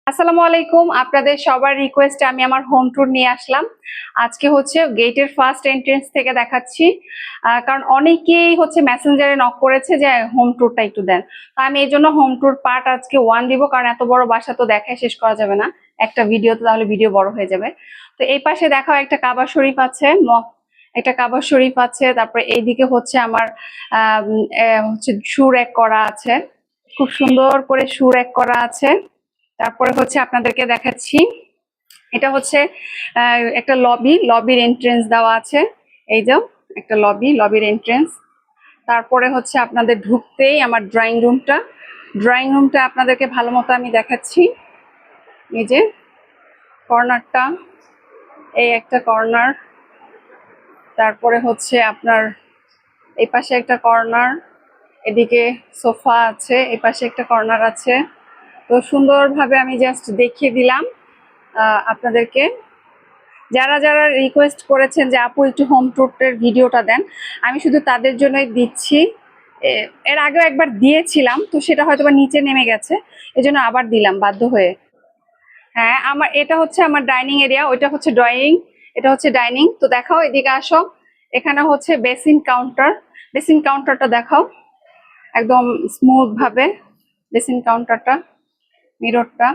আসসালামু আলাইকুম। আপনাদের সবার রিকোয়েস্টে আমি আমার হোম ট্যুর নিয়ে আসলাম। আজকে হচ্ছে গেটের ফার্স্ট এন্ট্রেন্স থেকে দেখাচ্ছি, কারণ অনেকেই হচ্ছে মেসেঞ্জারে নক করেছে যে হোম ট্যুরটা একটু দেন। তো আমি এই জন্য হোম ট্যুর পার্ট আজকে 1 দিব, কারণ এত বড় বাসা তো দেখায় শেষ করা যাবে না একটা ভিডিওতে, তাহলে ভিডিও বড় হয়ে যাবে। তো এই পাশে দেখাও একটা কাবা শরীফ আছে, একটা কাবা শরীফ আছে। তারপরে এইদিকে হচ্ছে আমার হচ্ছে শু র্যাক করা আছে, খুব সুন্দর করে শু র্যাক করা আছে। তারপরে হচ্ছে আপনাদেরকে দেখাচ্ছি, এটা হচ্ছে একটা লবির এন্ট্রেন্স দেওয়া আছে। এই যে একটা লবির এন্ট্রেন্স। তারপরে হচ্ছে আপনাদের ঢুকতেই আমার ড্রয়িং রুমটা আপনাদেরকে ভালো মতো আমি দেখাচ্ছি। এই যে কর্নারটা, এই একটা কর্নার। তারপরে হচ্ছে আপনার এই পাশে একটা কর্নার, এদিকে সোফা আছে, এই পাশে একটা কর্নার আছে। তো সুন্দরভাবে আমি জাস্ট দেখিয়ে দিলাম আপনাদেরকে। যারা যারা রিকোয়েস্ট করেছেন যে আপু একটু হোম ট্যুরের ভিডিওটা দেন, আমি শুধু তাদের জন্যই দিচ্ছি। এর আগেও একবার দিয়েছিলাম, তো সেটা হয়তো বা নিচে নেমে গেছে, এজন্য আবার দিলাম বাধ্য হয়ে। হ্যাঁ, এটা হচ্ছে আমার ডাইনিং এরিয়া, ওইটা হচ্ছে ড্রয়িং, এটা হচ্ছে ডাইনিং। তো দেখাও, এদিকে আসো। এখানে হচ্ছে বেসিন কাউন্টারটা দেখাও, একদম স্মুথ ভাবে বেসিন কাউন্টারটা, মিররটা।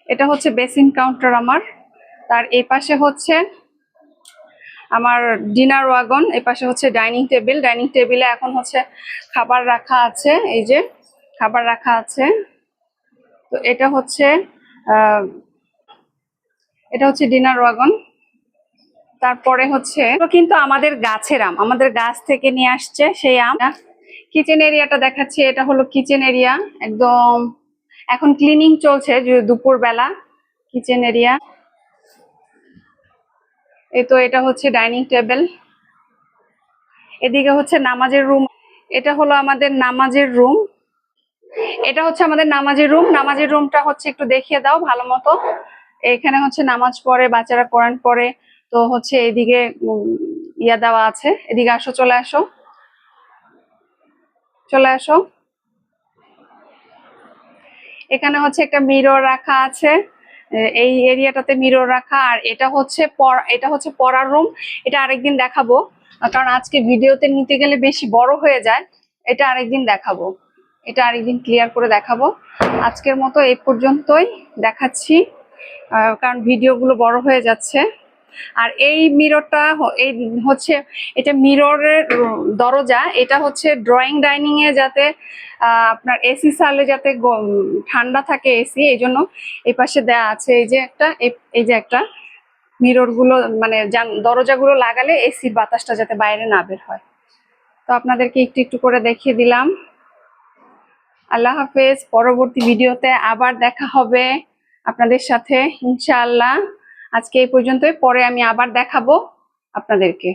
এটা হচ্ছে বেসিন কাউন্টার আমার। তার এই পাশে হচ্ছে আমার ডিনার ওয়াগন, এই পাশে হচ্ছে ডাইনিং টেবিলে এখন হচ্ছে খাবার রাখা আছে, এই যে খাবার রাখা আছে। তো এটা হচ্ছে ডিনার ওয়াগন। তারপরে হচ্ছে কিন্তু আমাদের গাছের আম, আমাদের গাছ থেকে নিয়ে আসছে সেই আম। কিচেন এরিয়াটা দেখাচ্ছি, এটা হলো কিচেন এরিয়া, একদম এখন ক্লিনিং চলছে দুপুর বেলা। কিচেন এরিয়া, এই তো এটা হচ্ছে ডাইনিং টেবিল। এদিকে হচ্ছে নামাজের রুম, এটা হলো আমাদের নামাজের রুম। নামাজের রুমটা হচ্ছে একটু দেখিয়ে দাও ভালো মতো। এখানে হচ্ছে নামাজ পড়ে, বাচ্চারা কোরআন পড়ে। তো হচ্ছে এদিকে ইয়া দেওয়া আছে, এদিকে আসো, চলে আসো। এখানে হচ্ছে একটা মিরর রাখা আছে, এই এরিয়াটাতে মিরর রাখা। আর এটা হচ্ছে পড়ার রুম। এটা আরেকদিন দেখাবো, কারণ আজকে ভিডিওতে নিতে গেলে বেশি বড় হয়ে যায়। এটা আরেকদিন দেখাবো, এটা আরেকদিন ক্লিয়ার করে দেখাবো। আজকের মতো এই পর্যন্তই দেখাচ্ছি, কারণ ভিডিওগুলো বড় হয়ে যাচ্ছে। আর এই মিররটা এটা মিররের দরজা। এটা হচ্ছে ড্রয়িং ডাইনিং এ যাতে আপনার এসি চালে যাতে ঠান্ডা থাকে এসি, এই জন্য এই পাশে দেয়া আছে এই যে একটা মিরর গুলো, মানে দরজাগুলো লাগালে এসির বাতাসটা যাতে বাইরে না বের হয়। তো আপনাদেরকে একটু একটু করে দেখিয়ে দিলাম। আল্লাহ হাফেজ। পরবর্তী ভিডিওতে আবার দেখা হবে আপনাদের সাথে ইনশাআল্লাহ। আজকে এই পর্যন্তই, পরে আমি আবার দেখাবো আপনাদেরকে।